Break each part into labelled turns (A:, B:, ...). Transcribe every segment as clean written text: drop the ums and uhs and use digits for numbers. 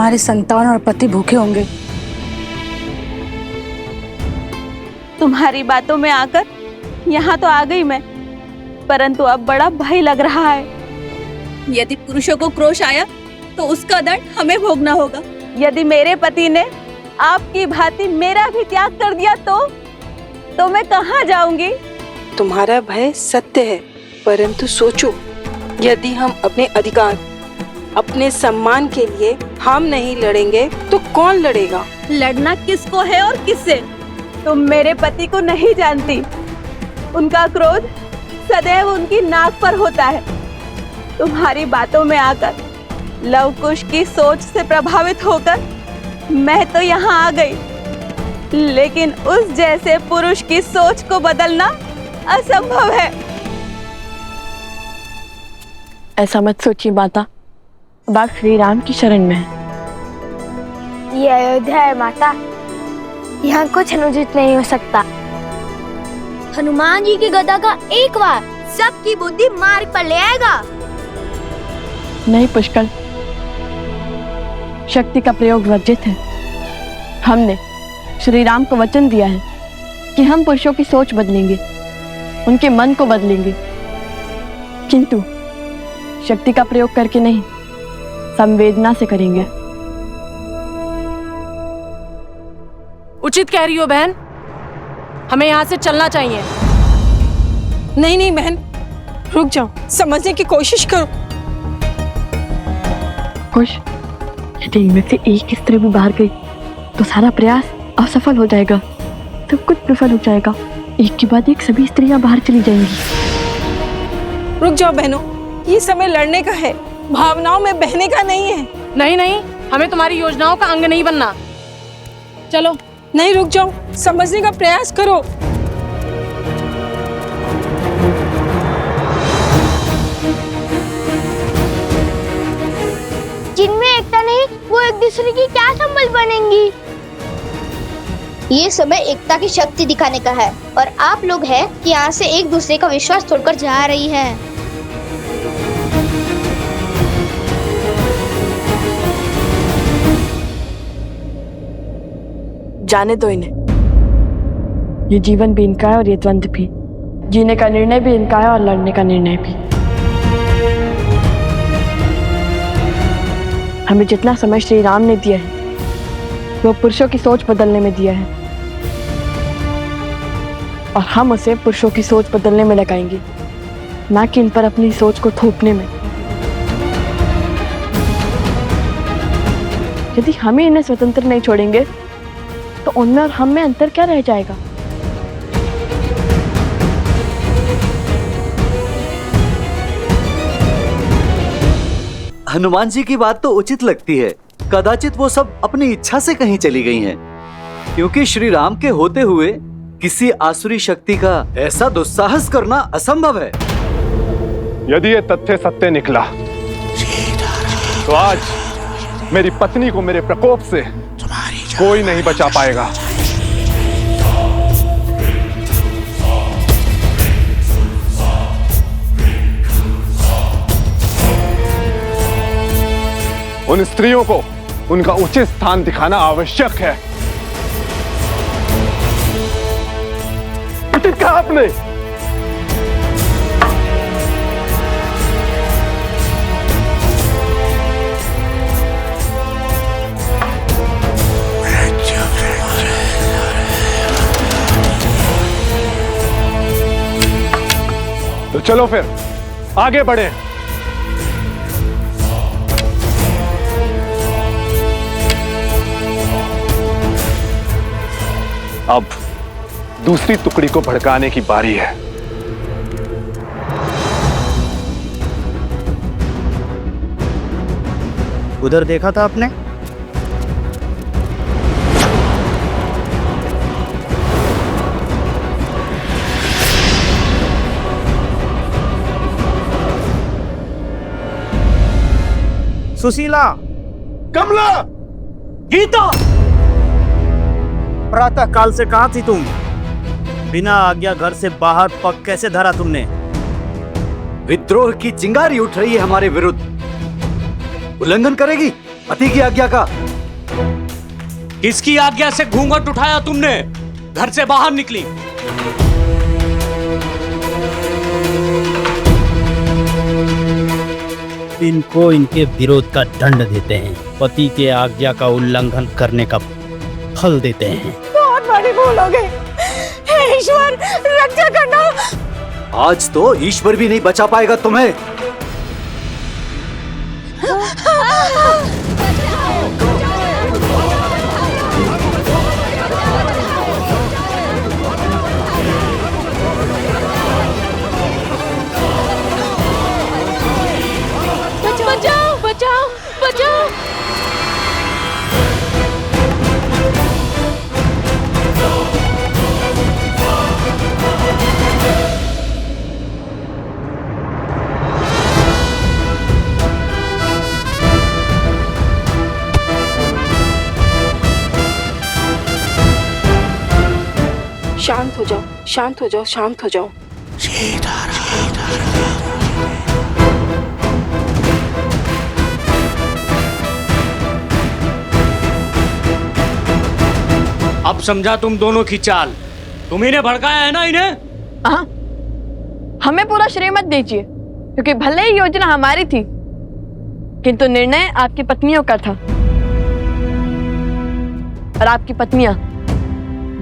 A: तुम्हारे संतान और पति भूखे होंगे।
B: तुम्हारी बातों में आकर यहाँ तो आ गई मैं, परंतु अब बड़ा भय लग रहा है।
C: यदि पुरुषों को क्रोध आया तो उसका दंड हमें भोगना होगा।
B: यदि मेरे पति ने आपकी भांति मेरा भी त्याग कर दिया तो मैं कहाँ जाऊंगी?
D: तुम्हारा भय सत्य है, परंतु सोचो, यदि हम अपने अधिकार, अपने सम्मान के लिए हम नहीं लड़ेंगे तो कौन लड़ेगा?
B: लड़ना किसको है और किससे? तुम मेरे पति को नहीं जानती। उनका क्रोध सदैव उनकी नाक पर होता है। तुम्हारी बातों में आकर लव कुश की सोच से प्रभावित होकर मैं तो यहाँ आ गई, लेकिन उस जैसे पुरुष की सोच को बदलना असंभव है।
E: ऐसा मत सोचिए माता, अब आप श्री राम की शरण में हैं।
F: ये अयोध्या है माता, यहाँ कुछ अनुचित नहीं हो सकता। हनुमान जी की गदा का एक वार सबकी बुद्धि मार्ग पर ले आएगा।
E: नहीं पुष्कर, शक्ति का प्रयोग वर्जित है। हमने श्री राम को वचन दिया है कि हम पुरुषों की सोच बदलेंगे, उनके मन को बदलेंगे, किंतु शक्ति का प्रयोग करके नहीं, संवेदना से करेंगे।
G: उचित कह रही हो बहन, हमें यहाँ से चलना चाहिए।
D: नहीं नहीं बहन, रुक जाओ, समझने की कोशिश करो।
E: खुश, यदि इनमें से एक स्त्री भी बाहर गई तो सारा प्रयास असफल हो जाएगा, सब कुछ विफल हो जाएगा। एक के बाद एक सभी स्त्रियां बाहर चली जाएंगी।
D: रुक जाओ बहनों, ये समय लड़ने का है, भावनाओं में बहने का नहीं है।
G: नहीं नहीं, हमें तुम्हारी योजनाओं का अंग नहीं बनना। चलो।
D: नहीं, रुक जाओ, समझने का प्रयास करो।
F: जिनमें एकता नहीं, वो एक दूसरे की क्या संबल बनेंगी?
H: ये समय एकता की शक्ति दिखाने का है, और आप लोग हैं कि यहाँ से एक दूसरे का विश्वास तोड़कर जा रही हैं।
E: जाने दो इन्हें। ये जीवन भी इनका है और ये द्वंद्व भी, जीने का निर्णय भी इनका है और लड़ने का निर्णय भी। हमें जितना समय श्री राम ने दिया है वो पुरुषों की सोच बदलने में दिया है, और हम उसे पुरुषों की सोच बदलने में लगाएंगे, ना कि इन पर अपनी सोच को थोपने में। यदि हम ही इन्हें स्वतंत्र नहीं छोड़ेंगे तो उनमें और हम में अंतर क्या रह जाएगा?
I: हनुमान जी की बात तो उचित लगती है। कदाचित वो सब अपनी इच्छा से कहीं चली गई हैं, क्योंकि श्री राम के होते हुए किसी आसुरी शक्ति का ऐसा दुस्साहस करना असंभव है।
J: यदि ये तथ्य सत्य निकला तो आज मेरी पत्नी को मेरे प्रकोप से कोई नहीं बचा पाएगा। उन स्त्रियों को उनका उचित स्थान दिखाना आवश्यक है। उचित कहा आपने। तो चलो फिर आगे बढ़े। अब दूसरी टुकड़ी को भड़काने की बारी है।
K: उधर देखा था आपने? सुशीला,
J: कमला,
K: गीता, प्रातः काल से कहां थी तुम? बिना आज्ञा घर से बाहर पग कैसे धरा तुमने?
I: विद्रोह की चिंगारी उठ रही है हमारे विरुद्ध। उल्लंघन करेगी? पति की आज्ञा का।
L: किसकी आज्ञा से घूंघट उठाया तुमने? घर से बाहर निकली।
K: इनको इनके विरोध का दंड देते हैं, पति के आज्ञा का उल्लंघन करने का फल देते हैं।
B: बहुत बड़ी भूल हो गई। हे ईश्वर, रक्षा करना।
I: आज तो ईश्वर भी नहीं बचा पाएगा तुम्हें।
G: बचाओ बचाओ बचाओ।
D: शांत हो जाओ, शांत हो जाओ, शांत हो जाओ।
L: अब समझा तुम दोनों की चाल। तुम ही ने भड़काया है ना इन्हें।
E: हाँ, हमें पूरा श्रेय मत दीजिए, क्योंकि भले ही योजना हमारी थी, किंतु निर्णय आपकी पत्नियों का था। और आपकी पत्नियां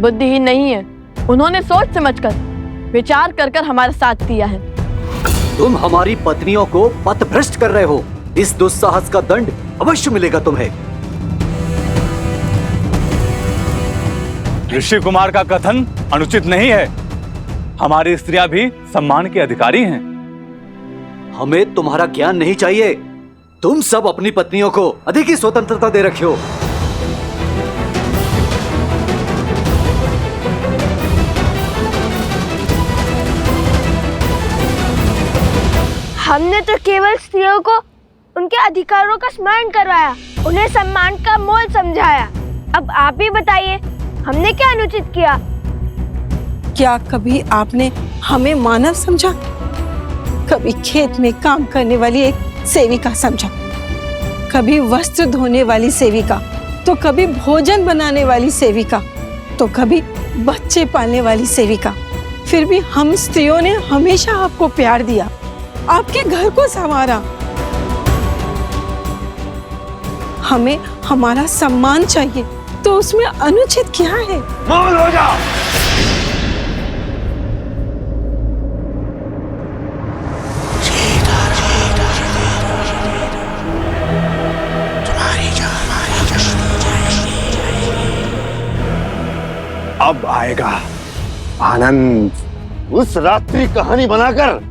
E: बुद्धिहीन नहीं है, उन्होंने सोच समझकर विचार कर कर हमारा साथ दिया है।
I: तुम हमारी पत्नियों को पथभ्रष्ट कर रहे हो। इस दुस्साहस का दंड अवश्य मिलेगा तुम्हें।
J: ऋषि कुमार का कथन अनुचित नहीं है। हमारी स्त्रियां भी सम्मान के अधिकारी हैं।
I: हमें तुम्हारा ज्ञान नहीं चाहिए। तुम सब अपनी पत्नियों को अधिक ही स्वतंत्रता दे रखे हो।
F: हमने तो केवल स्त्रियों को उनके अधिकारों का स्मरण करवाया, उन्हें सम्मान का मोल समझाया। अब आप ही बताइए, हमने क्या अनुचित किया?
D: क्या कभी आपने हमें मानव समझा? कभी खेत में काम करने वाली एक सेविका समझा, कभी वस्त्र धोने वाली सेविका, तो कभी भोजन बनाने वाली सेविका, तो कभी बच्चे पालने वाली सेविका। फिर भी हम स्त्रियों ने हमेशा आपको प्यार दिया, आपके घर को संवारा। हमें हमारा सम्मान चाहिए, तो उसमें अनुचित क्या है?
J: मौन हो जा। अब आएगा आनंद।
M: उस रात्रि कहानी बनाकर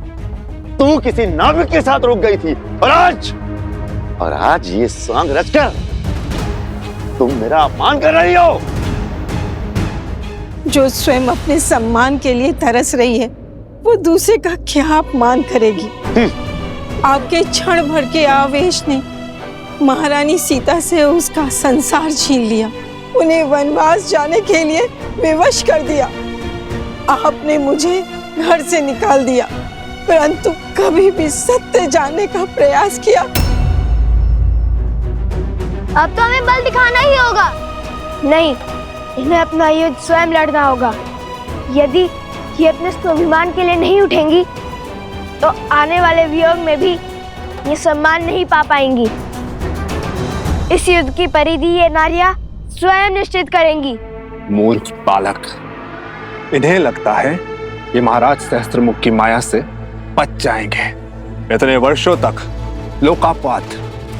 M: तू किसी नाविक के साथ रुक गई थी, और आज ये सॉन्ग रचकर तुम मेरा अपमान कर रही हो।
D: जो स्वयं अपने सम्मान के लिए तरस रही है, वो दूसरे का क्या अपमान करेगी? आपके क्षण भर के आवेश ने महारानी सीता से उसका संसार छीन लिया, उन्हें वनवास जाने के लिए विवश कर दिया। आपने मुझे घर से निकाल दिया, परंतु कभी भी सत्य जानने का प्रयास किया?
F: अब तो हमें बल दिखाना ही होगा। नहीं, इन्हें अपना युद्ध स्वयं लड़ना होगा। यदि ये अपने स्वाभिमान के लिए नहीं उठेंगी, तो आने वाले वियोग में भी ये सम्मान नहीं पा पाएंगी। इस युद्ध की परिधि ये नारियां स्वयं निश्चित करेंगी।
J: मूर्ख बालक, इन्हें लगता है ये महाराज सहस्त्रमुख की माया से बच जाएंगे। इतने वर्षों तक लोकापात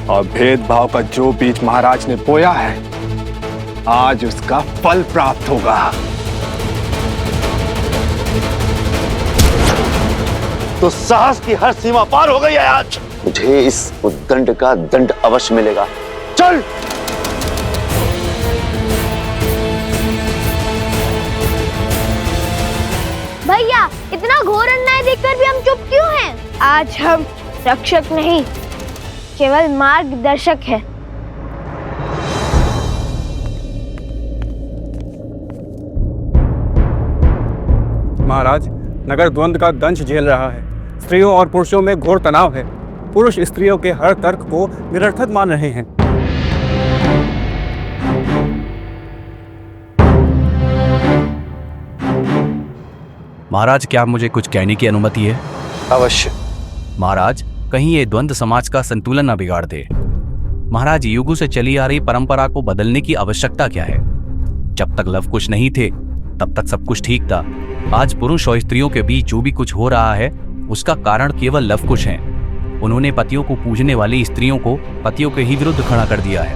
J: और भेदभाव का जो बीज महाराज ने बोया है, आज उसका फल प्राप्त होगा।
M: तो साहस की हर सीमा पार हो गई है आज। मुझे इस उद्दंड का दंड अवश्य मिलेगा। चल।
F: भैया, इतना घोर अन्याय देखकर भी हम चुप क्यों हैं? आज हम रक्षक नहीं, केवल मार्गदर्शक हैं।
J: महाराज, नगर द्वंद्व का दंश झेल रहा है। स्त्रियों और पुरुषों में घोर तनाव है। पुरुष स्त्रियों के हर तर्क को निरर्थक मान रहे हैं।
N: महाराज, क्या मुझे कुछ कहने की अनुमति है?
O: अवश्य।
N: महाराज, कहीं ये द्वंद्व समाज का संतुलन न बिगाड़ दे। महाराज, युगों से चली आ रही परंपरा को बदलने की आवश्यकता क्या है? जब तक लव कुश नहीं थे तब तक सब कुछ ठीक था। आज पुरुष और स्त्रियों के बीच जो भी कुछ हो रहा है उसका कारण केवल लव कुश है। उन्होंने पतियों को पूजने वाली स्त्रियों को पतियों के ही विरुद्ध खड़ा कर दिया है।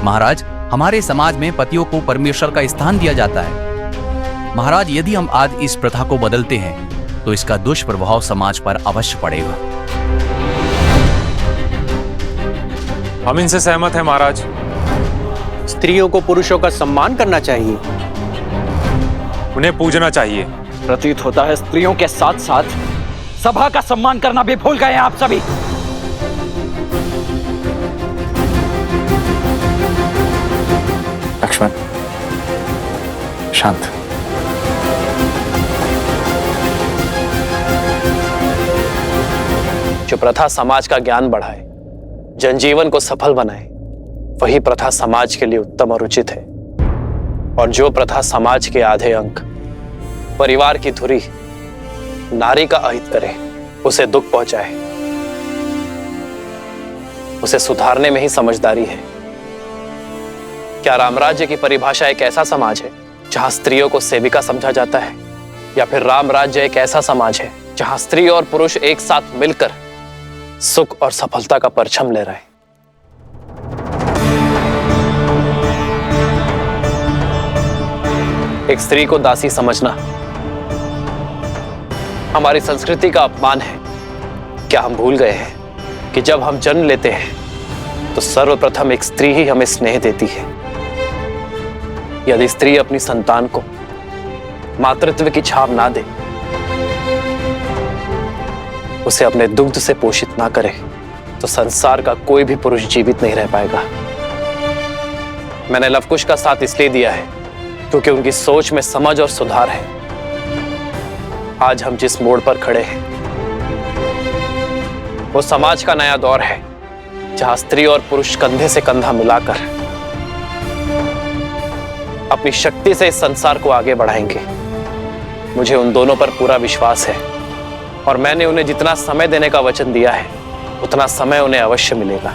N: महाराज, हमारे समाज में पतियों को परमेश्वर का स्थान दिया जाता है। महाराज, यदि हम आज इस प्रथा को बदलते हैं तो इसका दुष्प्रभाव समाज पर अवश्य पड़ेगा।
J: हम इनसे सहमत हैं महाराज।
O: स्त्रियों को पुरुषों का सम्मान करना चाहिए,
J: उन्हें पूजना चाहिए।
P: प्रतीत होता है स्त्रियों के साथ साथ सभा का सम्मान करना भी भूल गए हैं आप सभी।
J: लक्ष्मण, शांत।
O: जो प्रथा समाज का ज्ञान बढ़ाए, जनजीवन को सफल बनाए, वही प्रथा समाज के लिए उत्तम और उचित है। और जो प्रथा समाज के आधे अंक, परिवार की धुरी, नारी का अहित करे, उसे दुख पहुंचाए, उसे सुधारने में ही समझदारी है। क्या रामराज्य की परिभाषा एक ऐसा समाज है जहां स्त्रियों को सेविका समझा जाता है, या फिर रामराज्य एक ऐसा समाज है जहां स्त्री और पुरुष एक साथ मिलकर सुख और सफलता का परचम ले रहे हैं? एक स्त्री को दासी समझना हमारी संस्कृति का अपमान है। क्या हम भूल गए हैं कि जब हम जन्म लेते हैं तो सर्वप्रथम एक स्त्री ही हमें स्नेह देती है। यदि स्त्री अपनी संतान को मातृत्व की छाप ना दे, उसे अपने दुग्ध से पोषित ना करे, तो संसार का कोई भी पुरुष जीवित नहीं रह पाएगा। मैंने लवकुश का साथ इसलिए दिया है क्योंकि उनकी सोच में समझ और सुधार है। आज हम जिस मोड़ पर खड़े हैं वो समाज का नया दौर है, जहां स्त्री और पुरुष कंधे से कंधा मिलाकर अपनी शक्ति से इस संसार को आगे बढ़ाएंगे। मुझे उन दोनों पर पूरा विश्वास है और मैंने उन्हें जितना समय देने का वचन दिया है उतना समय उन्हें अवश्य मिलेगा।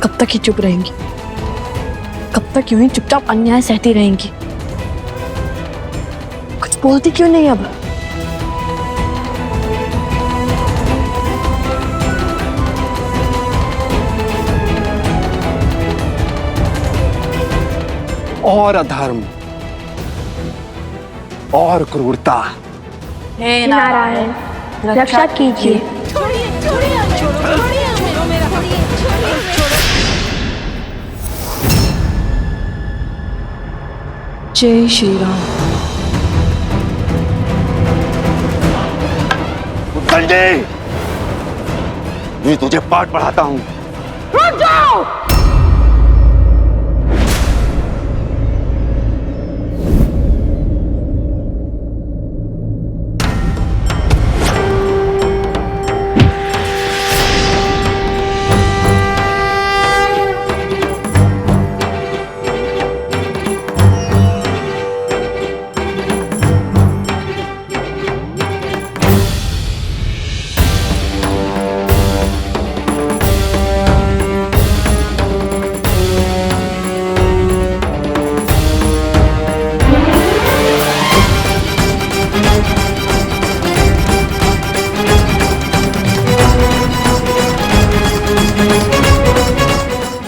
E: कब तक ही चुप रहेंगी? कब तक यूं ही चुपचाप अन्याय सहती रहेंगी? कुछ बोलती क्यों नहीं अब?
J: और अधर्म और क्रूरता।
F: हे नारायण, रक्षा कीजिए।
D: जय श्री राम।
M: संजय, मैं तुझे पाठ पढ़ाता हूं।
D: रुक जाओ!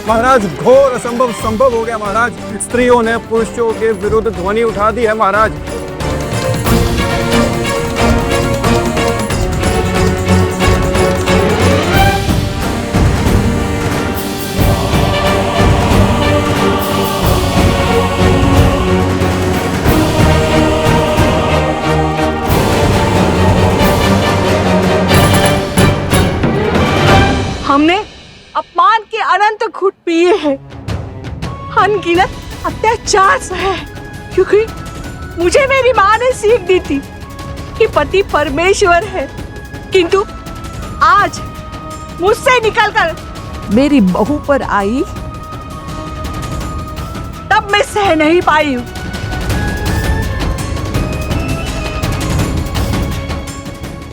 J: महाराज, घोर असंभव संभव हो गया महाराज। स्त्रियों ने पुरुषों के विरुद्ध ध्वनि उठा दी है महाराज।
D: हमने अपमान के अनंत घुट पिए हैं, अनगिनत अत्याचार सहे, क्योंकि मुझे मेरी माँ ने सीख दी थी कि पति परमेश्वर है। किंतु आज मुझसे निकलकर मेरी बहू पर आई तब मैं सह नहीं पाई हूँ।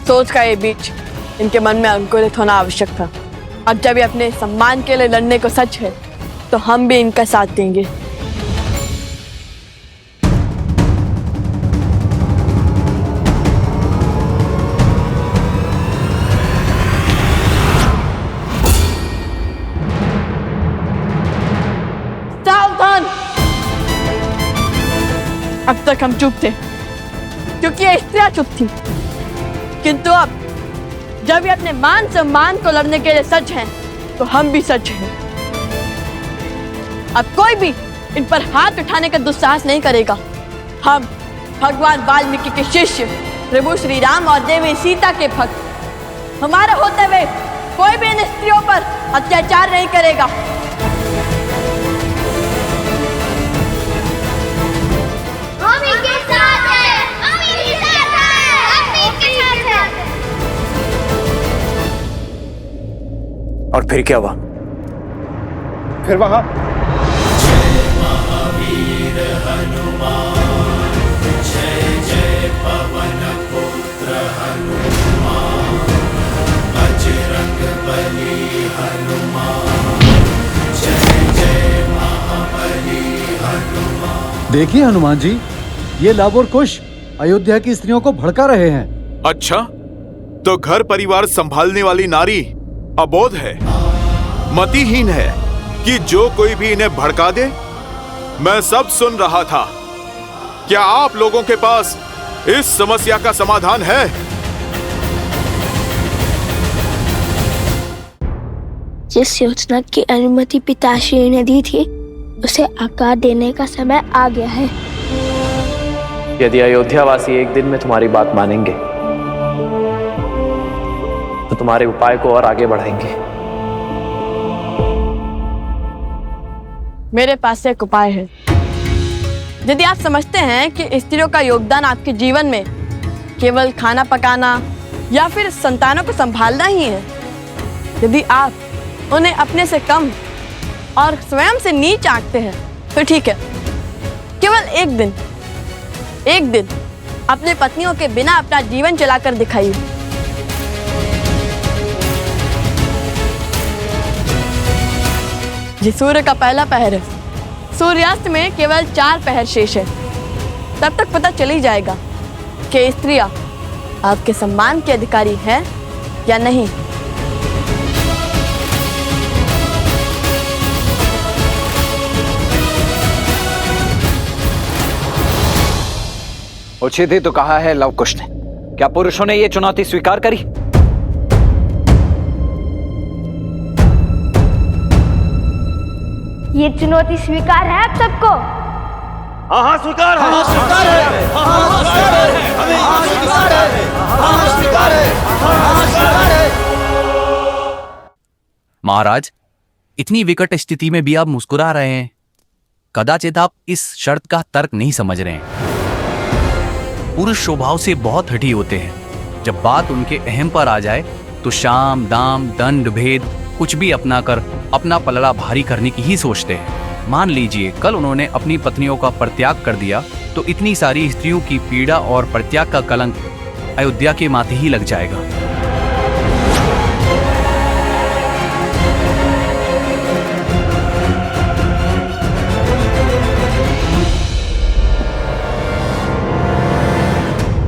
E: सोच का ये बीच इनके मन में अंकुरित होना आवश्यक था। अब जब ये अपने सम्मान के लिए लड़ने को सच है तो हम भी इनका साथ देंगे। सावधान! अब तक हम चुप थे क्योंकि ये स्त्रियां चुप थी, किंतु अब जब ये अपने मान सम्मान को लड़ने के लिए सच हैं, तो हम भी सच हैं। अब कोई भी इन पर हाथ उठाने का दुस्साहस नहीं करेगा। हम भगवान वाल्मीकि के शिष्य प्रभु श्री राम और देवी सीता के भक्त, हमारे होते हुए कोई भी इन स्त्रियों पर अत्याचार नहीं करेगा।
F: हम इनके साथ हैं, हम इनके साथ हैं, हम इनके साथ हैं।
O: और फिर क्या हुआ?
J: फिर वहां
I: देखिए हनुमान जी, ये लाभ और कुश अयोध्या की स्त्रियों को भड़का रहे हैं।
Q: अच्छा, तो घर परिवार संभालने वाली नारी अबोध है, मतिहीन है कि जो कोई भी इन्हें भड़का दे। मैं सब सुन रहा था। क्या आप लोगों के पास इस समस्या का समाधान है?
F: जिस योजना की अनुमति पिताश्री ने दी थी उसे आकार देने का समय आ गया है।
O: यदि अयोध्यावासी एक दिन में तुम्हारी बात मानेंगे तो तुम्हारे उपाय को और आगे बढ़ाएंगे।
E: मेरे पास एक उपाय है। यदि आप समझते हैं कि स्त्रियों का योगदान आपके जीवन में केवल खाना पकाना या फिर संतानों को संभालना ही है, यदि आप उन्हें अपने से कम और स्वयं से नीच आंकते हैं तो ठीक है, केवल एक दिन अपने पत्नियों के बिना अपना जीवन चलाकर दिखाइए। ये सूर्य का पहला पहर है। सूर्यास्त में केवल 4 पहर शेष है। तब तक पता चल ही जाएगा कि स्त्रियां आपके सम्मान के अधिकारी है या नहीं।
P: उचित ही तो कहा है लव कुश ने। क्या पुरुषों ने ये चुनौती स्वीकार करी?
F: ये चुनौती स्वीकार है आप सबको?
M: हाँ हाँ स्वीकार है, हाँ स्वीकार है, हाँ स्वीकार है, हाँ स्वीकार है, हाँ स्वीकार है, हाँ स्वीकार है।
N: महाराज, इतनी विकट स्थिति में भी आप मुस्कुरा रहे हैं। कदाचित आप इस शर्त का तर्क नहीं समझ रहे हैं। पुरुष स्वभाव से बहुत हठी होते हैं। जब बात उनके अहम पर आ जाए तो शाम दाम दंड भेद कुछ भी अपना कर अपना पलड़ा भारी करने की ही सोचते हैं। मान लीजिए कल उन्होंने अपनी पत्नियों का परित्याग कर दिया तो इतनी सारी स्त्रियों की पीड़ा और परित्याग का कलंक अयोध्या के माथे ही लग जाएगा।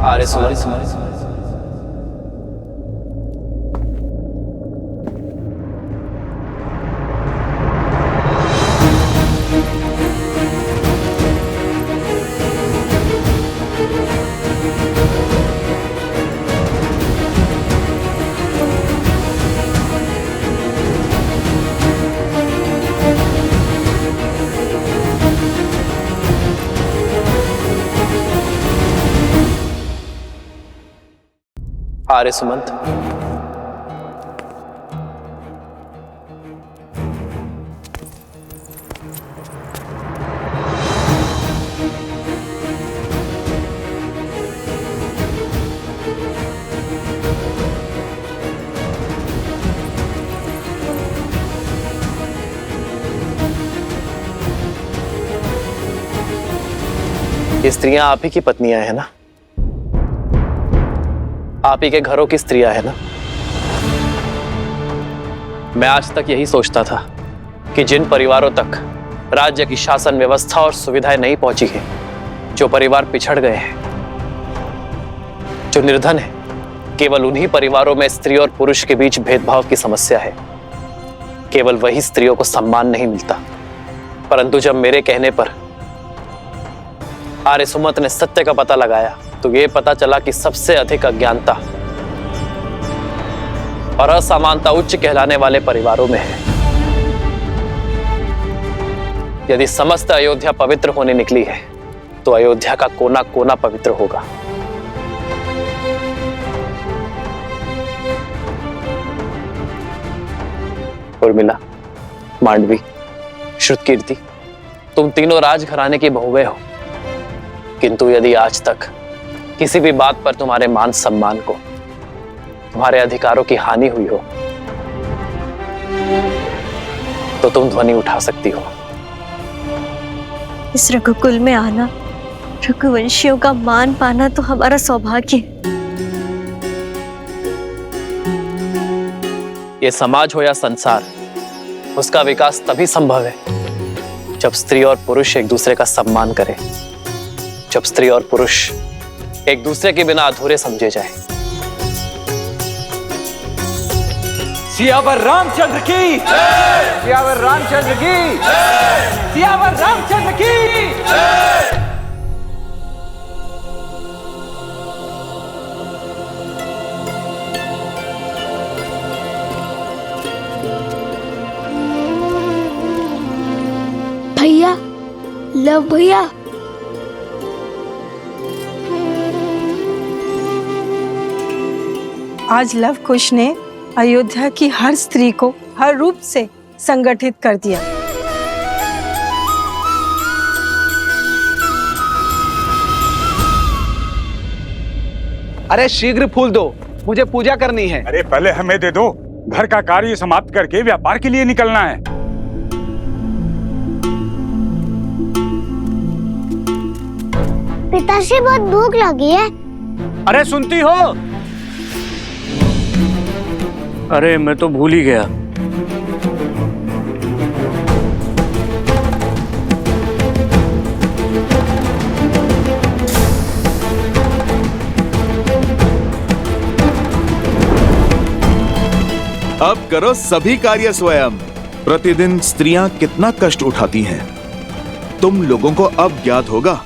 O: अरे सुनो, आर्य सुमंत, ये स्त्रियां आप ही की पत्नियां हैं ना, आप ही के घरों की स्त्रियां हैं ना। मैं आज तक यही सोचता था कि जिन परिवारों तक राज्य की शासन व्यवस्था और सुविधाएं नहीं पहुंची है, जो परिवार पिछड़ गए हैं, जो निर्धन है, केवल उन्हीं परिवारों में स्त्री और पुरुष के बीच भेदभाव की समस्या है। केवल वही स्त्रियों को सम्मान नहीं मिलता। परंतु जब मेरे कहने पर आर्य सुमंत ने सत्य का पता लगाया तो यह पता चला कि सबसे अधिक अज्ञानता और असमानता उच्च कहलाने वाले परिवारों में है। यदि समस्त अयोध्या पवित्र होने निकली है तो अयोध्या का कोना कोना पवित्र होगा। उर्मिला, मांडवी, श्रुतकीर्ति, तुम तीनों राजघराने की बहुएं हो, किंतु यदि आज तक किसी भी बात पर तुम्हारे मान सम्मान को, तुम्हारे अधिकारों की हानि हुई हो तो तुम ध्वनि उठा सकती हो।
R: इस रघुकुल में आना, रघुवंशियों का मान पाना तो हमारा सौभाग्य है।
O: ये समाज हो या संसार, उसका विकास तभी संभव है जब स्त्री और पुरुष एक दूसरे का सम्मान करें, जब स्त्री और पुरुष एक दूसरे के बिना अधूरे समझे जाएं।
P: सियावर रामचंद्र की जय! सियावर रामचंद्र की जय! सियावर रामचंद्र की जय!
F: भैया, लव भैया,
D: आज लव कुश ने अयोध्या की हर स्त्री को हर रूप से संगठित कर दिया।
P: अरे शीघ्र फूल दो, मुझे पूजा करनी है।
S: अरे पहले हमें दे दो, घर का कार्य समाप्त करके व्यापार के लिए निकलना है।
F: पिताश्री, बहुत भूख लगी है।
L: अरे सुनती हो? अरे मैं तो भूल ही गया।
Q: अब करो सभी कार्य स्वयं। प्रतिदिन स्त्रियां कितना कष्ट उठाती हैं, तुम लोगों को अब ज्ञात होगा।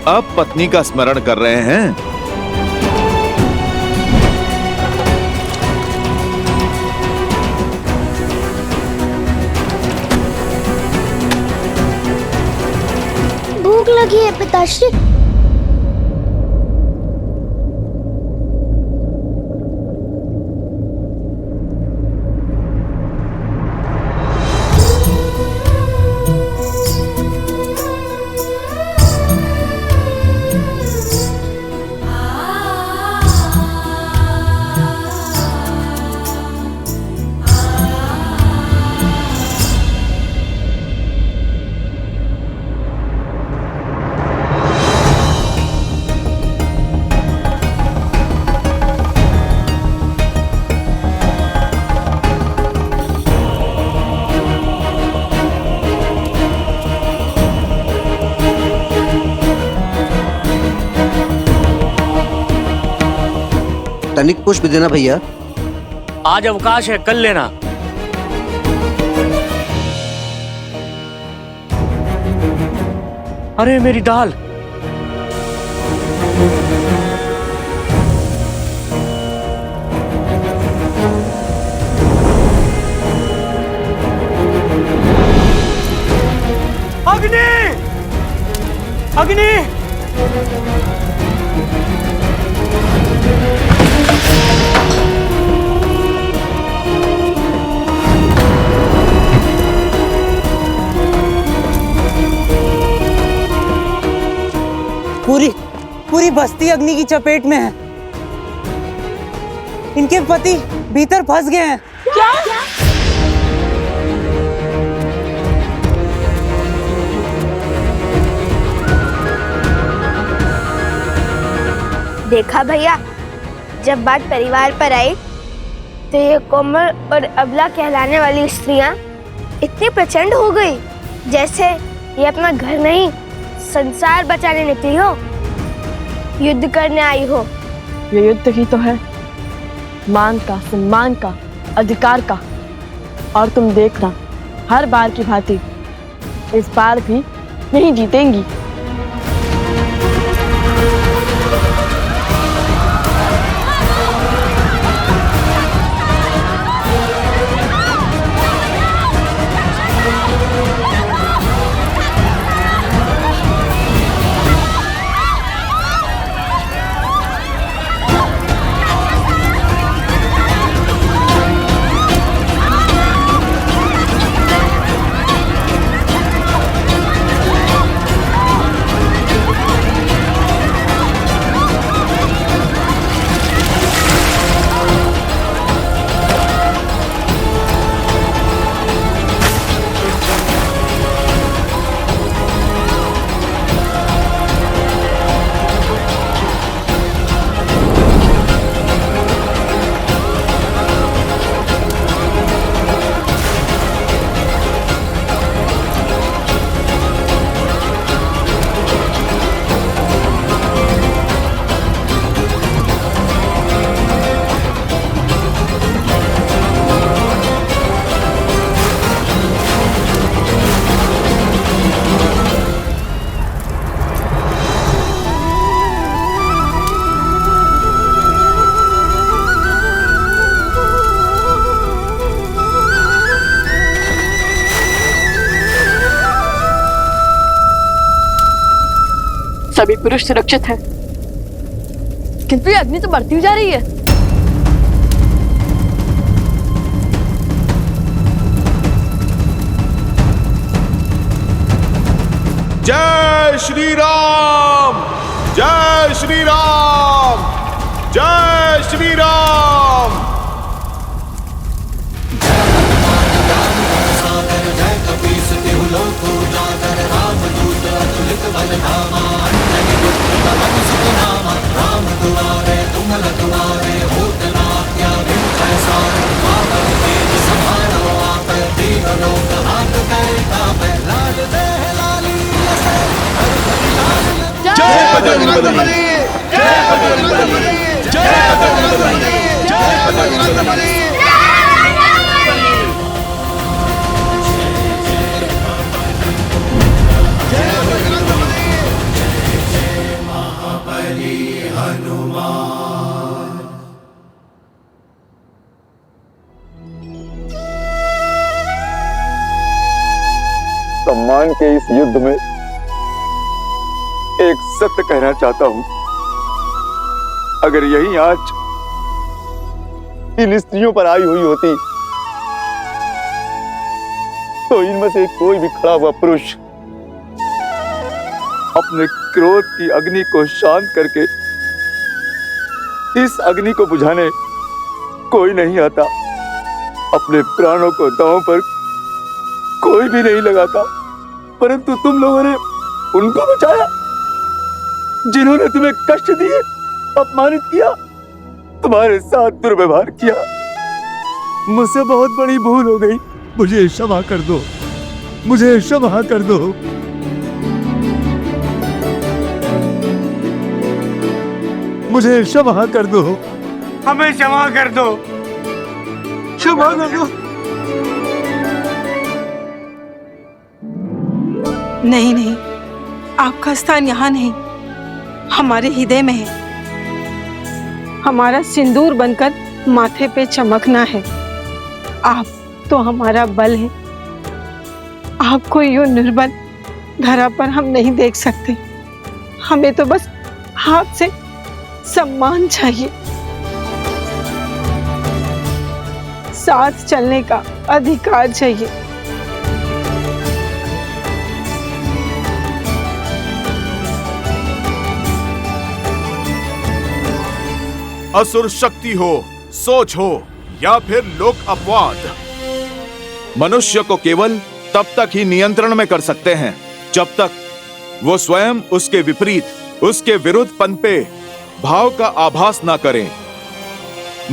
Q: अब पत्नी का स्मरण कर रहे हैं।
F: भूख लगी है पिताश्री।
T: तनिक पुष्प देना भैया।
L: आज अवकाश है, कल लेना। अरे मेरी दाल। अग्नि! अग्नि!
U: पूरी बस्ती अग्नि की चपेट में है। इनके पति भीतर फंस गए हैं।
D: क्या?
F: देखा भैया, जब बात परिवार पर आई तो ये कोमल और अबला कहलाने वाली स्त्रियां इतनी प्रचंड हो गई जैसे ये अपना घर नहीं संसार बचाने निकली हो, युद्ध करने आई हो।
E: ये युद्ध ही तो है, मान का, सम्मान का, अधिकार का। और तुम देखना, हर बार की भांति इस बार भी नहीं जीतेंगी। सभी पुरुष सुरक्षित हैं, किंतु ये अग्नि तो बढ़ती जा रही है।
Q: जय श्री राम, जय श्री राम, जय श्री राम। जय बजरंगबली, जय बजरंगबली, जय बजरंगबली, जय बजरंगबली।
M: सम्मान के इस युद्ध में एक सत्य कहना चाहता हूं। अगर यही आंच इन स्त्रियों पर आई हुई होती तो इनमें से कोई भी खड़ा हुआ पुरुष अपने क्रोध की अग्नि को शांत करके इस अग्नि को बुझाने कोई नहीं आता। अपने प्राणों को दांव पर कोई भी नहीं लगाता, परंतु तुम लोगों ने उनको बचाया जिन्होंने तुम्हें कष्ट दिए, अपमानित किया, तुम्हारे साथ दुर्व्यवहार किया। मुझसे बहुत बड़ी भूल हो गई, मुझे क्षमा कर दो, मुझे क्षमा कर दो। मुझे क्षमा कर दो,
P: हमें क्षमा कर दो, क्षमा कर दो।
D: नहीं नहीं, आपका स्थान यहाँ नहीं, हमारे हृदय में है। हमारा सिंदूर बनकर माथे पे चमकना है। आप तो हमारा बल है। आपको यूं निर्बल धरा पर हम नहीं देख सकते। हमें तो बस हाथ से सम्मान चाहिए, साथ चलने का अधिकार चाहिए।
Q: असुर शक्ति हो, सोच हो या फिर लोक अपवाद, मनुष्य को केवल तब तक ही नियंत्रण में कर सकते हैं जब तक वो स्वयं उसके विपरीत, उसके विरुद्ध पनपे भाव का आभास ना करें।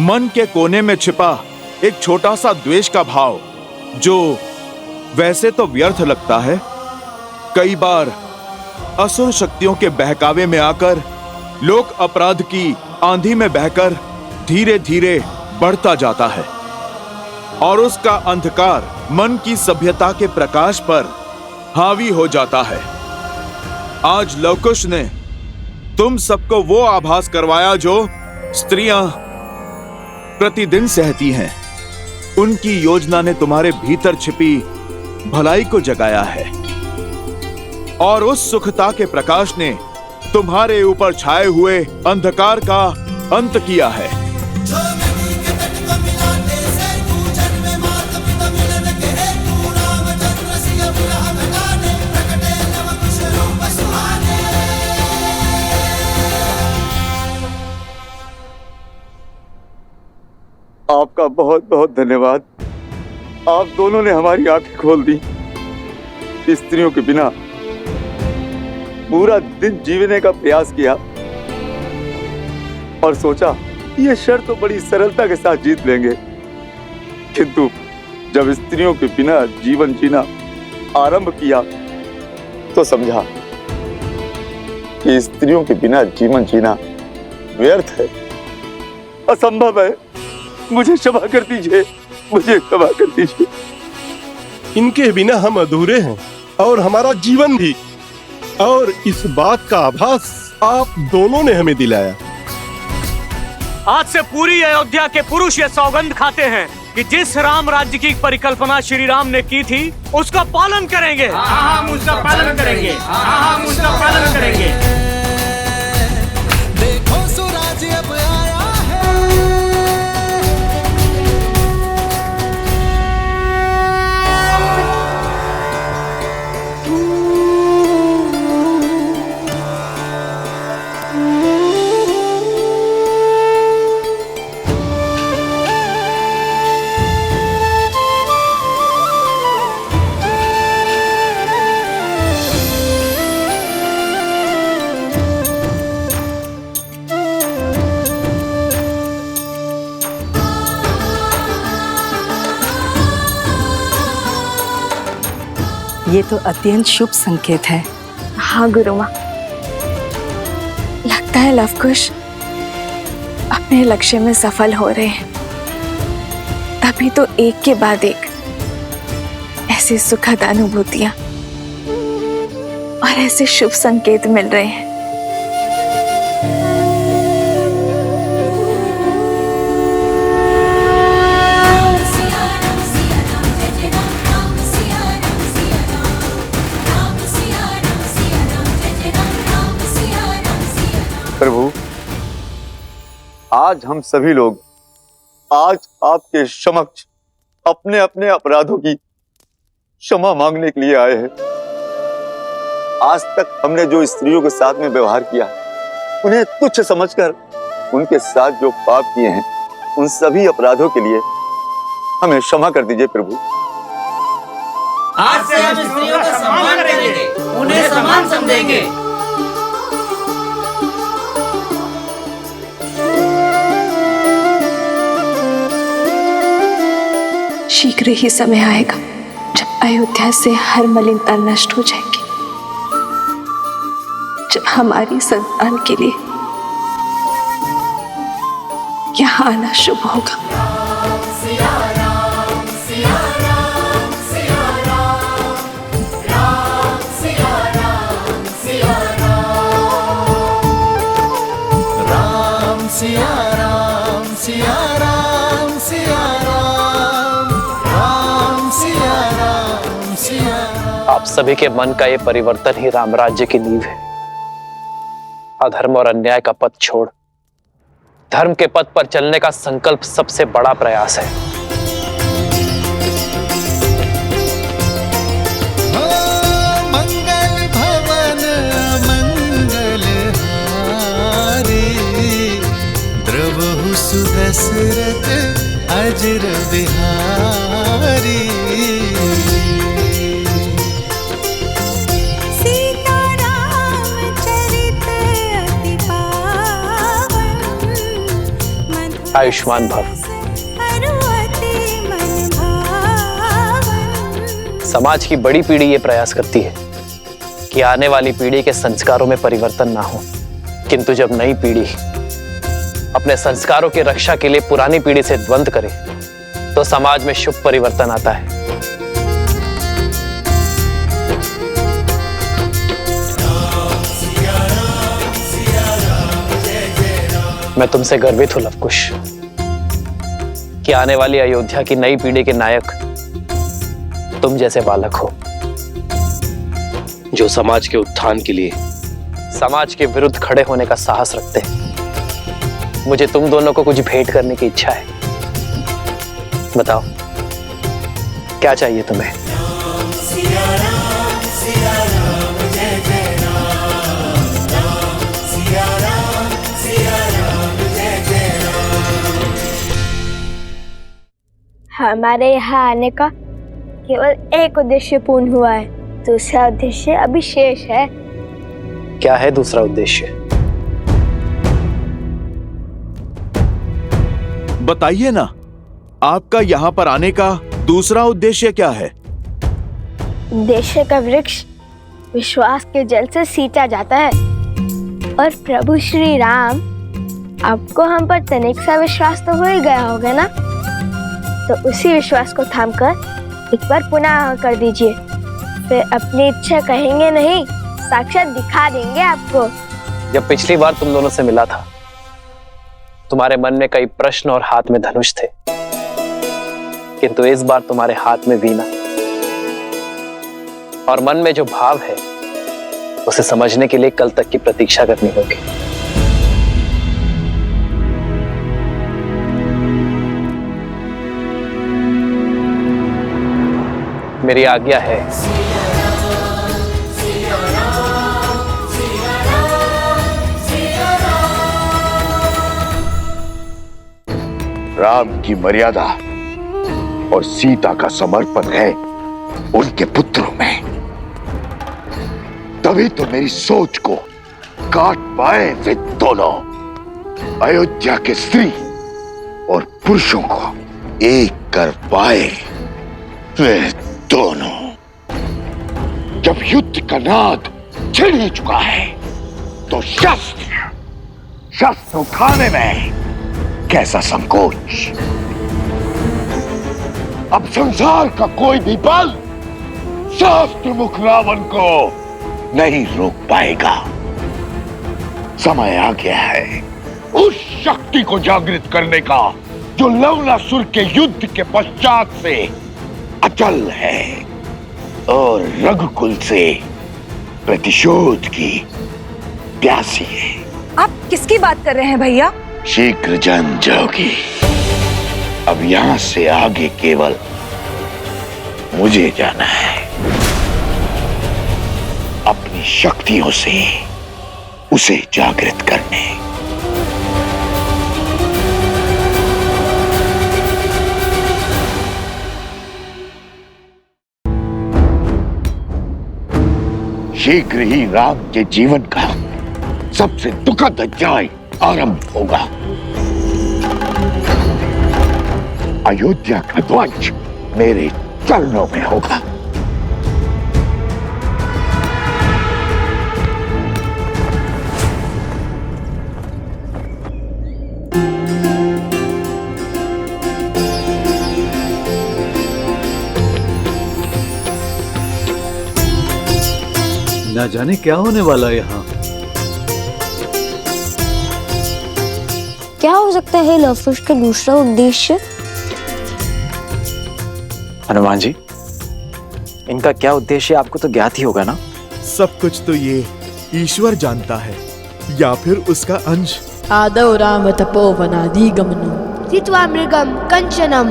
Q: मन के कोने में छिपा एक छोटा सा द्वेष का भाव, जो वैसे तो व्यर्थ लगता है, कई बार असुर शक्तियों के बहकावे में आकर लोक अपराध की आंधी में बहकर धीरे धीरे बढ़ता जाता है और उसका अंधकार मन की सभ्यता के प्रकाश पर हावी हो जाता है। आज लवकुश ने तुम सबको वो आभास करवाया जो स्त्रियां प्रतिदिन सहती हैं। उनकी योजना ने तुम्हारे भीतर छिपी भलाई को जगाया है और उस सुखता के प्रकाश ने तुम्हारे ऊपर छाए हुए अंधकार का अंत किया है।
M: आपका बहुत बहुत धन्यवाद। आप दोनों ने हमारी आंखें खोल दी। स्त्रियों के बिना पूरा दिन जीने का प्रयास किया और सोचा ये शर्त तो बड़ी सरलता के साथ जीत लेंगे, किंतु जब स्त्रियों के बिना जीवन जीना आरंभ किया तो समझा कि स्त्रियों के बिना जीवन जीना व्यर्थ है, असंभव है। मुझे क्षमा कर दीजिए, मुझे क्षमा कर दीजिए।
T: इनके बिना हम अधूरे हैं और हमारा जीवन भी, और इस बात का आभास आप दोनों ने हमें दिलाया।
L: आज से पूरी अयोध्या के पुरुष ये सौगंध खाते हैं कि जिस राम राज्य की परिकल्पना श्री राम ने की थी उसका पालन करेंगे।
P: हम उसका पालन करेंगे, हम उसका पालन करेंगे। देखो स्वराज अब आया है।
A: ये तो अत्यंत शुभ संकेत है।
E: हाँ गुरु माँ, लगता है लवकुश अपने लक्ष्य में सफल हो रहे हैं। तभी तो एक के बाद एक ऐसी सुखद अनुभूतियां और ऐसे शुभ संकेत मिल रहे हैं।
M: प्रभु, आज हम सभी लोग आज आपके समक्ष अपने अपने अपराधों की क्षमा मांगने के लिए आए हैं। आज तक हमने जो स्त्रियों के साथ में व्यवहार किया, उन्हें तुच्छ समझकर उनके साथ जो पाप किए हैं, उन सभी अपराधों के लिए हमें क्षमा कर दीजिए प्रभु।
P: आज से हम स्त्रियों का सम्मान करेंगे, उन्हें समान समझेंगे।
E: शीघ्र ही समय आएगा जब अयोध्या से हर मलिनता नष्ट हो जाएगी, जब हमारी संतान के लिए
A: यहाँ आना शुभ होगा।
O: आप सभी के मन का ये परिवर्तन ही राम राज्य की नींव है। अधर्म और अन्याय का पथ छोड़ धर्म के पथ पर चलने का संकल्प सबसे बड़ा प्रयास है।
C: मंगल भवन मंगल हारी, द्रवहु सुदशरथ अजर बिहारी।
O: आयुष्मान भव। समाज की बड़ी पीढ़ी ये प्रयास करती है कि आने वाली पीढ़ी के संस्कारों में परिवर्तन ना हो, किंतु जब नई पीढ़ी अपने संस्कारों की रक्षा के लिए पुरानी पीढ़ी से द्वंद्व करे तो समाज में शुभ परिवर्तन आता है। मैं तुमसे गर्वित हूं लवकुश कि आने वाली अयोध्या की नई पीढ़ी के नायक तुम जैसे बालक हो, जो समाज के उत्थान के लिए समाज के विरुद्ध खड़े होने का साहस रखते हैं। मुझे तुम दोनों को कुछ भेंट करने की इच्छा है। बताओ क्या चाहिए तुम्हें?
F: हमारे यहाँ आने का केवल एक उद्देश्य पूर्ण हुआ है, दूसरा उद्देश्य अभी शेष है।
O: क्या है दूसरा उद्देश्य?
Q: बताइए ना, आपका यहाँ पर आने का दूसरा उद्देश्य क्या है?
F: उद्देश्य का वृक्ष विश्वास के जल से सींचा जाता है और प्रभु श्री राम, आपको हम पर तनिक सा विश्वास तो हो ही गया होगा ना, तो उसी विश्वास को थामकर एक बार पुनः कर दीजिए, फिर अपनी इच्छा कहेंगे नहीं, साक्षात दिखा देंगे आपको।
O: जब पिछली बार तुम दोनों से मिला था, तुम्हारे मन में कई प्रश्न और हाथ में धनुष थे, किंतु इस बार तुम्हारे हाथ में वीणा और मन में जो भाव है उसे समझने के लिए कल तक की प्रतीक्षा करनी होगी। मेरी आज्ञा है।
M: राम की मर्यादा और सीता का समर्पण है उनके पुत्रों में, तभी तो मेरी सोच को काट पाए वे दोनों। अयोध्या के स्त्री और पुरुषों को एक कर पाए वे दोनों। जब युद्ध का नाद छिड़ ही चुका है तो शस्त्र उठाने में कैसा संकोच। अब संसार का कोई भी बल शास्त्र मुख रावण को नहीं रोक पाएगा। समय आ गया है उस शक्ति को जागृत करने का जो लवणासुर के युद्ध के पश्चात से अचल है और रघुकुल से प्रतिशोध की प्यासी है।
A: आप किसकी बात कर रहे हैं भैया?
M: शीघ्र जान जाओगी। अब यहां से आगे केवल मुझे जाना है, अपनी शक्तियों से उसे जागृत करने। शीघ्र ही राम के जीवन का सबसे दुखद अध्याय आरंभ होगा। अयोध्या का ध्वज मेरे चरणों में होगा।
I: ना जाने क्या होने वाला है यहाँ।
R: क्या हो सकता है लव कुश का दूसरा उद्देश्य?
H: हनुमान जी, इनका क्या उद्देश्य आपको तो ज्ञात ही होगा ना?
Q: सब कुछ तो ये ईश्वर जानता है, या फिर उसका अंश।
E: आदौ राम तपोवनादिगमनम्
F: जित्वा मृगम कंचनम।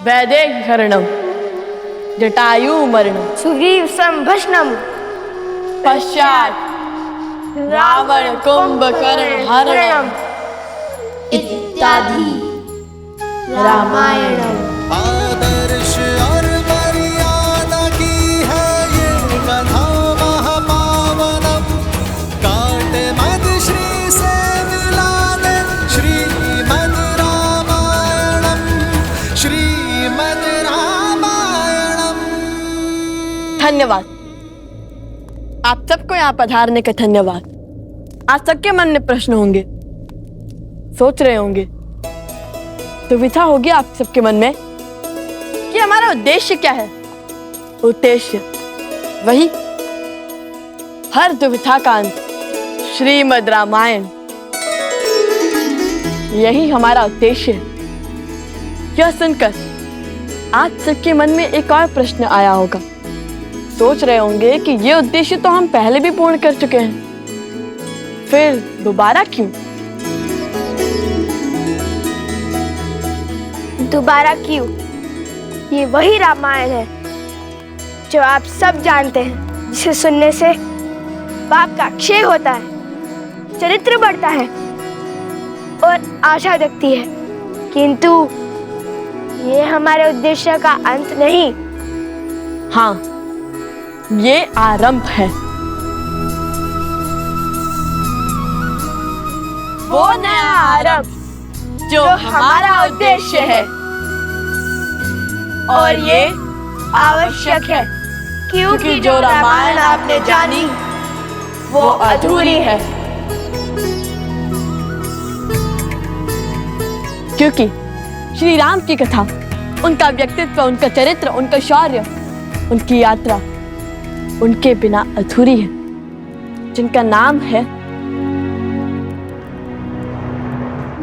E: वैदेहरणम जटायु मरणम
F: सुग्रीव संभस्नम।
E: पश्चात रावण कुंभकर्ण हरणम
F: इत्यादि रामायणम।
C: आदर्श और मर्यादा की है ये कथा महापावनम। काट मद श्री से मिलाने श्रीमद् रामायणम, श्रीमद् रामायणम।
E: धन्यवाद आप सबको यहाँ पधारने का धन्यवाद। आज सबके मन में प्रश्न होंगे, सोच रहे होंगे, दुविधा होगी आप सबके मन में कि हमारा उद्देश्य क्या है। उद्देश्य वही हर दुविधा का अंत श्रीमद् रामायण, यही हमारा उद्देश्य है। यह सुनकर आज सबके मन में एक और प्रश्न आया होगा, सोच रहे होंगे कि ये उद्देश्य तो हम पहले भी पूर्ण कर चुके हैं, फिर दोबारा क्यों?
F: दोबारा क्यों? ये वही रामायण है जो आप सब जानते हैं, जिसे सुनने से पाप का क्षय होता है, चरित्र बढ़ता है और आशा जगती है। किंतु ये हमारे उद्देश्य का अंत नहीं।
E: हाँ, ये आरंभ है। वो नया आरंभ जो हमारा उद्देश्य है, और ये आवश्यक है क्योंकि जो रामायण आपने जानी वो अधूरी है। क्योंकि श्री राम की कथा, उनका व्यक्तित्व, उनका चरित्र, उनका शौर्य, उनकी यात्रा उनके बिना अधूरी है, जिनका नाम है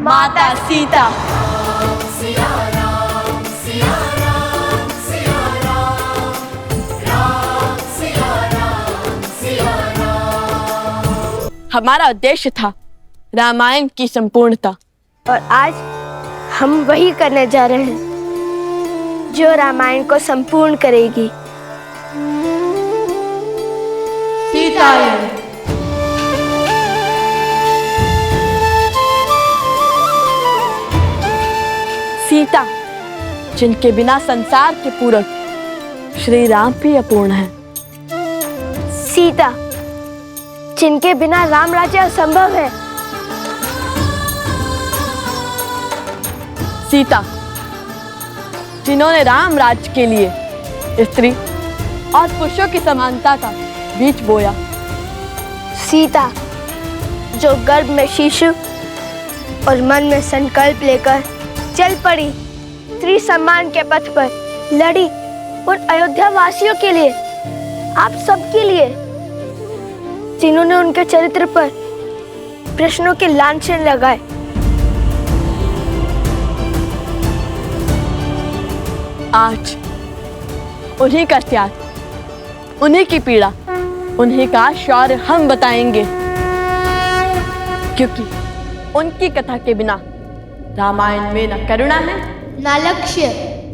E: माता सीता। हमारा उद्देश्य था रामायण की संपूर्णता,
F: और आज हम वही करने जा रहे हैं जो रामायण को संपूर्ण करेगी।
E: सीतायन। सीता, जिनके बिना संसार के पूरक श्री राम भी अपूर्ण है।
F: सीता, जिनके बिना राम राज्य असंभव है।
E: सीता, जिन्होंने राम राज्य के लिए स्त्री और पुरुषों की समानता का बीज बोया।
F: सीता, जो गर्भ में शिशु और मन में संकल्प लेकर चल पड़ी, स्त्री सम्मान के पथ पर लड़ी और अयोध्या वासियों के लिए, आप सबके लिए, जिन्होंने उनके चरित्र पर प्रश्नों के लांछन लगाए।
E: आज उन्हीं का त्याग, उन्हीं की पीड़ा, उन्हीं का शौर्य हम बताएंगे, क्योंकि उनकी कथा के बिना रामायण में न करुणा है,
F: ना लक्ष्य,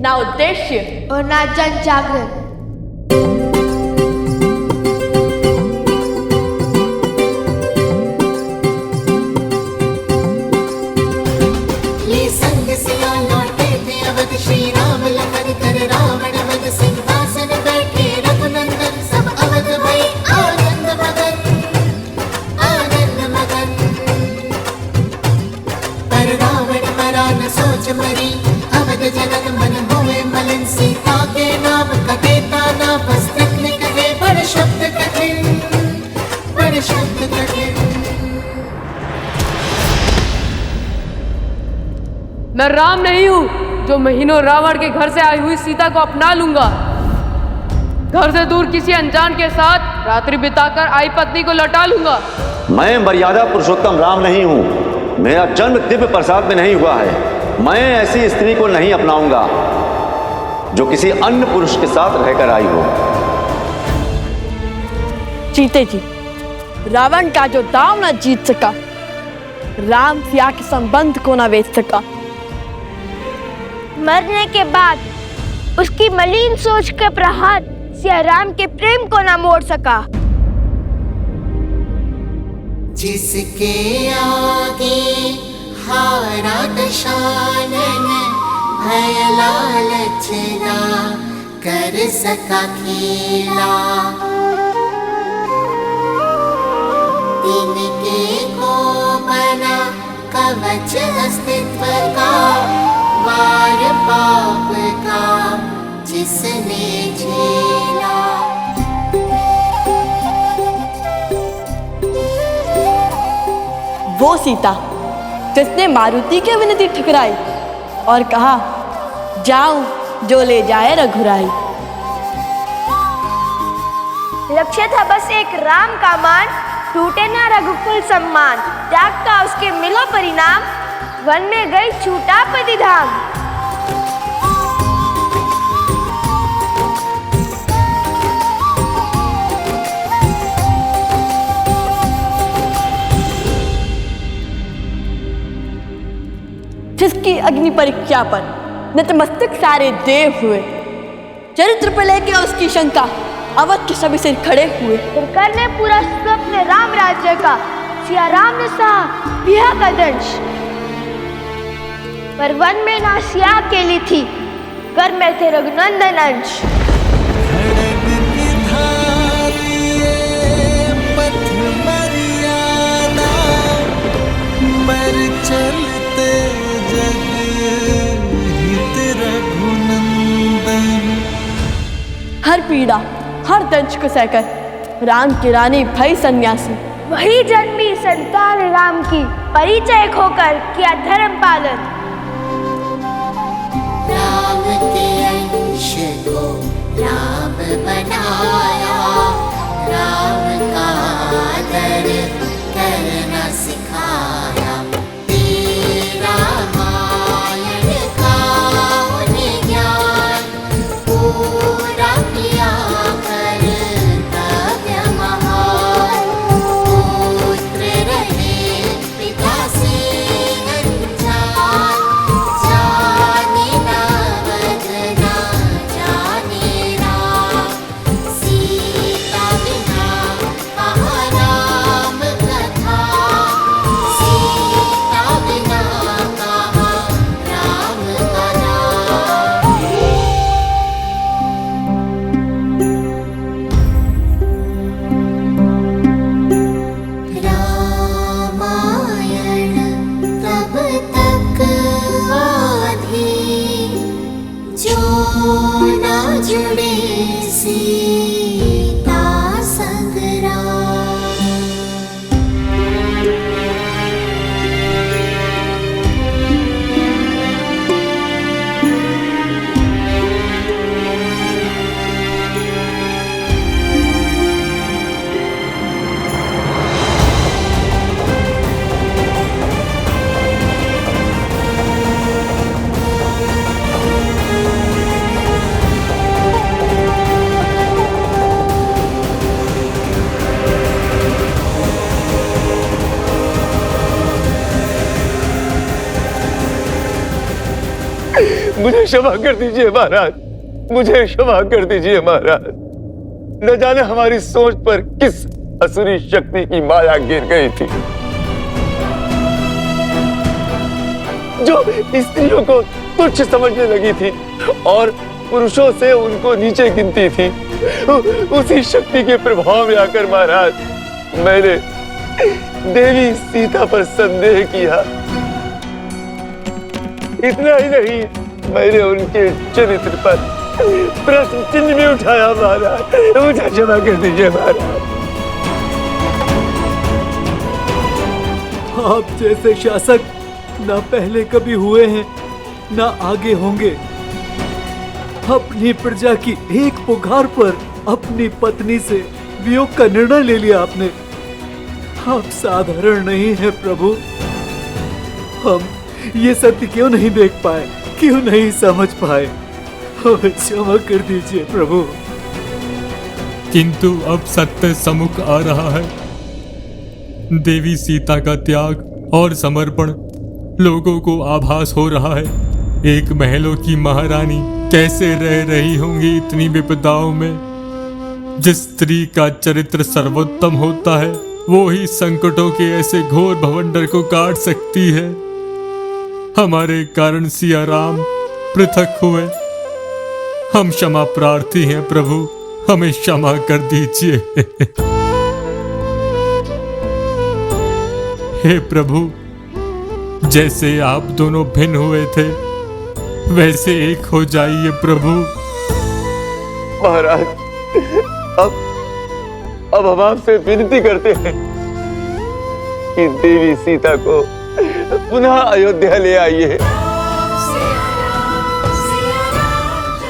E: ना उद्देश्य
F: और ना जन जागरण।
C: ये संग सिया लौटे थे अवध, श्री राम लखन कर रावण वध, सिंहासन
G: मैं राम नहीं हूँ जो महीनों रावण के घर से आई हुई सीता को अपना लूंगा। घर से दूर किसी अनजान के साथ रात्रि बिताकर आई पत्नी को लौटा लूंगा।
M: मैं मर्यादा पुरुषोत्तम राम नहीं हूँ। मेरा जन्म दिव्य प्रसाद में नहीं हुआ है। मैं ऐसी स्त्री को नहीं अपनाऊंगा जो किसी अन्य पुरुष के साथ रहकर आई हो।
E: जीते जी, रावण का जो दाव न जीत सका, राम सिया के संबंध को न बेच सका।
F: मरने के बाद उसकी मलिन सोच का प्रहार सिया राम के प्रेम को न मोड़ सका।
C: जिसके आगे हारा दशानन, भय लालच ना कर सका खेला। तिनके को बना कवच अस्तित्व का, वार पाप का जिसने झेला।
E: वो सीता जिसने मारुति की विनती ठुकराई और कहा, जाऊं जो ले जाए रघुराई।
F: लक्ष्य था बस एक राम का मान, टूटे ना रघुकुल सम्मान। त्याग का उसके मिला परिणाम, वन में गई छूटा पतिधाम।
E: जिसकी अग्नि परीक्षा पर नतमस्तक सारे देव हुए, चरित्र पर लेके उसकी शंका अवध के सभी सिर खड़े हुए।
F: फिर करने पूरा स्वप्न राम राज्य का, सिया राम ने सहा बिहा का दंश। पर वन में ना सिया अकेली थी, घर में थे रघुनंदन अंश।
C: चलते जग हित रघुनंदन।
E: हर पीड़ा हर दंश को सहकर राम की रानी भई सन्यासी।
F: वही जन्मी संतान राम की, परिचय खोकर किया धर्म पालन।
C: राम के अंश को राम बनाया, राम का आदर करना सिखाया।
M: मुझे क्षमा कर दीजिए महाराज, मुझे क्षमा कर दीजिए महाराज। न जाने हमारी सोच पर किस असुरी शक्ति की माया गिर गई थी, जो स्त्रियों को तुच्छ समझने लगी थी और पुरुषों से उनको नीचे गिनती थी। उसी शक्ति के प्रभाव में आकर महाराज मैंने देवी सीता पर संदेह किया। इतना ही नहीं, मैंने उनके चरित्र पर प्रश्न चिन्ह भी उठाया महाराज। मुझे क्षमा कर दीजिए महाराज।
I: आप जैसे शासक न पहले कभी हुए हैं न आगे होंगे। अपनी प्रजा की एक पुकार पर अपनी पत्नी से वियोग का निर्णय ले लिया आपने। आप साधारण नहीं है प्रभु। हम ये सत्य क्यों नहीं देख पाए, क्यों नहीं समझ पाए? हमें क्षमा कर दीजिए प्रभु।
K: किंतु अब सत्य सम्मुख आ रहा है। देवी सीता का त्याग और समर्पण लोगों को आभास हो रहा है। एक महलों की महारानी कैसे रह रही होंगी इतनी विपदाओं में। जिस स्त्री का चरित्र सर्वोत्तम होता है वो ही संकटों के ऐसे घोर भवंडर को काट सकती है। हमारे कारण सिया राम पृथक हुए। हम क्षमा प्रार्थी हैं प्रभु, हमें क्षमा कर दीजिए। हे प्रभु, जैसे आप दोनों भिन्न हुए थे वैसे एक हो जाइए प्रभु।
M: महाराज, अब हम आपसे विनती करते हैं कि देवी सीता को पुनः अयोध्या ले आइए।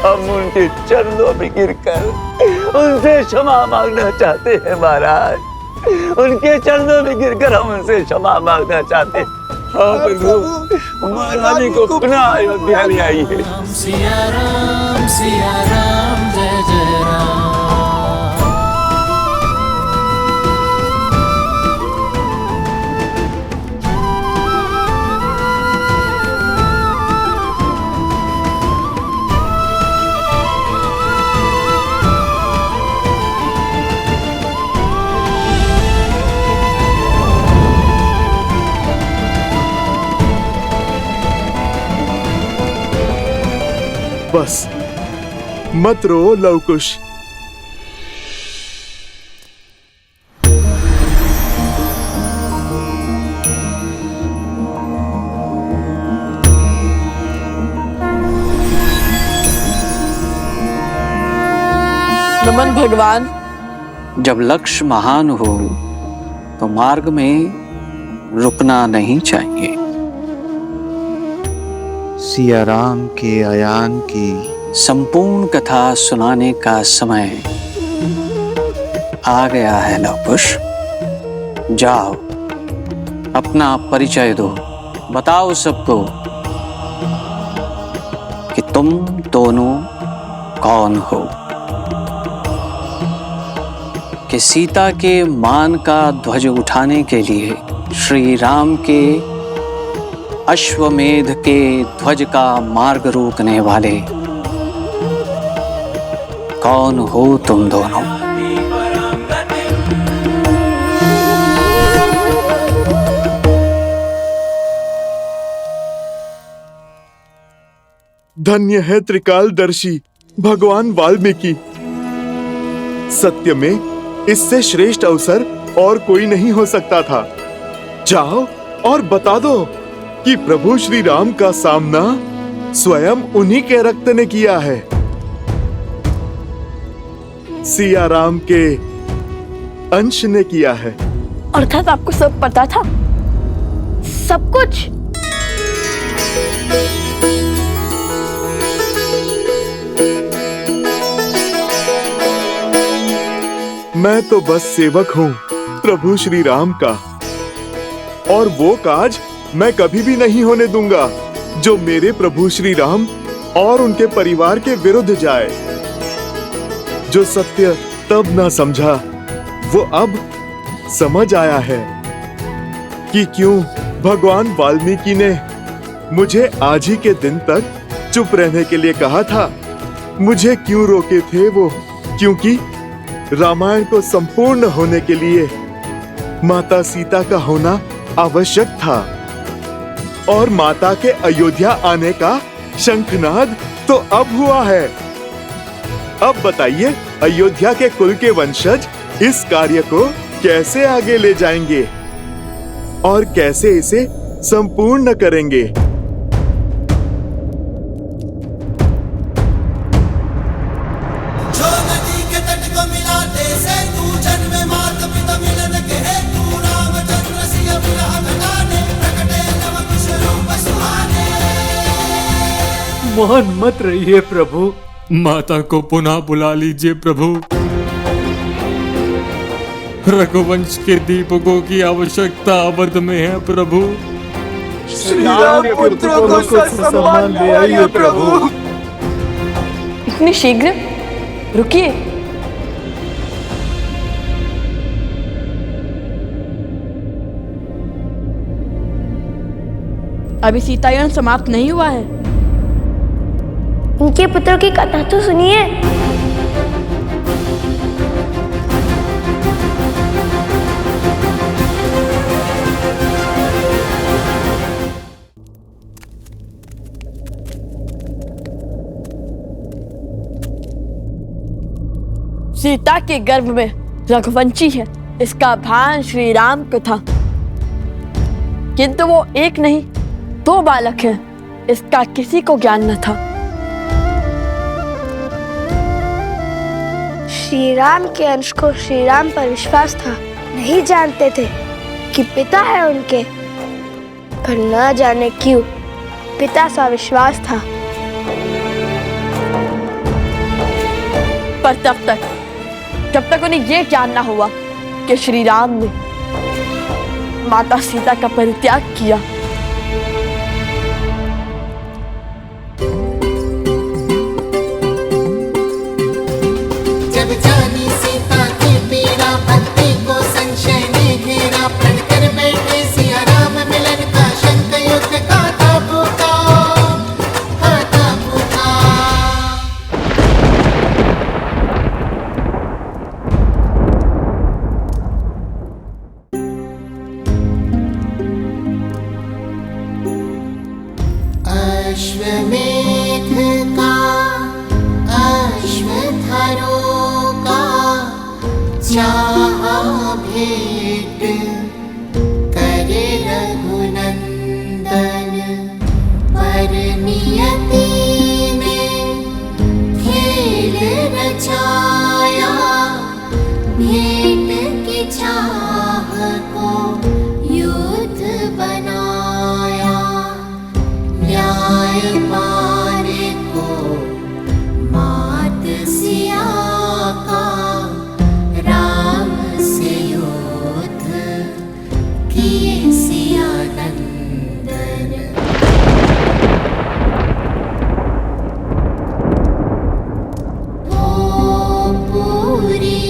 M: हम उनके चरणों में गिरकर उनसे क्षमा मांगना चाहते हैं महाराज। उनके चरणों में गिरकर हम उनसे क्षमा मांगना चाहते हैं। हाँ प्रभु, महारानी को पुनः अयोध्या ले आइए।
C: सिया राम जय जय राम।
Q: बस मत रो लवकुश।
E: नमन भगवान।
H: जब लक्ष्य महान हो तो मार्ग में रुकना नहीं चाहिए।
V: सिया राम के आयान की
H: संपूर्ण कथा सुनाने का समय आ गया है लवकुश। जाओ, अपना परिचय दो, बताओ सबको कि तुम दोनों कौन हो। कि सीता के मान का ध्वज उठाने के लिए श्री राम के अश्वमेध के ध्वज का मार्ग रोकने वाले कौन हो तुम दोनों?
Q: धन्य है त्रिकालदर्शी भगवान वाल्मीकि। सत्य में इससे श्रेष्ठ अवसर और कोई नहीं हो सकता था। जाओ और बता दो कि प्रभु श्री राम का सामना स्वयं उन्हीं के रक्त ने किया है। सिया राम के अंश ने किया है।
E: अर्थात आपको सब पता था? सब कुछ?
Q: मैं तो बस सेवक हूँ प्रभु श्री राम का, और वो काज मैं कभी भी नहीं होने दूंगा जो मेरे प्रभु श्री राम और उनके परिवार के विरुद्ध जाए। जो सत्य तब ना समझा वो अब समझ आया है कि क्यों भगवान वाल्मीकि ने मुझे आज ही के दिन तक चुप रहने के लिए कहा था। मुझे क्यों रोके थे वो? क्योंकि रामायण को संपूर्ण होने के लिए माता सीता का होना आवश्यक था, और माता के अयोध्या आने का शंखनाद तो अब हुआ है। अब बताइए, अयोध्या के कुल के वंशज इस कार्य को कैसे आगे ले जाएंगे और कैसे इसे संपूर्ण करेंगे?
I: मौन मत रहिए प्रभु।
K: माता को पुनः बुला लीजिए प्रभु। रघुवंश के दीपकों की आवश्यकता अवध में है प्रभु।
I: श्री राम पुत्र को सम्मान ले आइए प्रभु।
E: इतनी शीघ्र? रुकिए। अभी सीतायन समाप्त नहीं हुआ है।
F: उनके पुत्र की कथा तो सुनिए।
E: सीता के गर्भ में रघुवंशी है, इसका भान श्री राम को था, किंतु वो एक नहीं 2 बालक हैं, इसका किसी को ज्ञान न था।
F: श्री राम के अंश को श्री राम पर विश्वास था, नहीं जानते थे कि पिता है उनके, पर न जाने क्यों पिता सा विश्वास था।
E: पर जब तक उन्हें ये ज्ञान ना हुआ कि श्री राम ने माता सीता का परित्याग किया।
C: जब जानी सीता की पीड़ा, भक्ति को संशय ने घेरा, प्रण कर बैठे सिया राम मिलन का, शंख युद्ध का था भूखा। अश्वमेध का अश्वत्थारों का चाहा भेंट करे रघुनंदन, पर नियति ने खेल रचाया, भेंट की चाह को युद्ध बनाया। न्याय मारे को मात सिया का, राम से युद्ध किए सिया नंदन। हो पूरी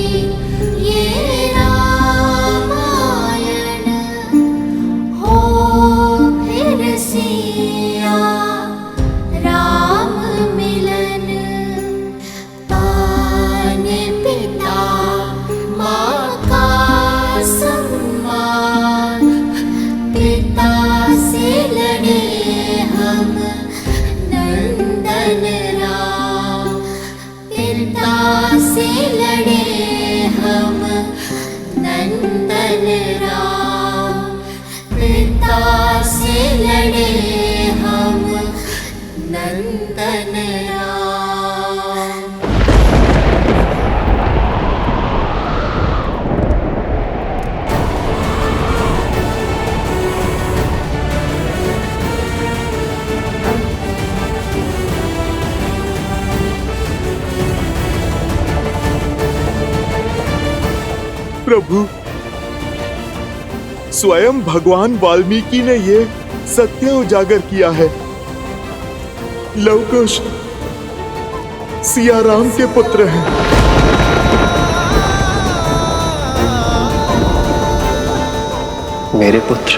C: ये रामायण, हो फिर सिया राम मिलन, पाने पिता माँ का सम्मान, पिता से लड़े हम नंदन राम, पिता से लड़े हम नंदन राम, पिता से लड़े हम नंदन राम।
Q: प्रभु, स्वयं भगवान वाल्मीकि ने ये सत्य उजागर किया है। लव कुश सिया राम के पुत्र हैं।
O: मेरे पुत्र?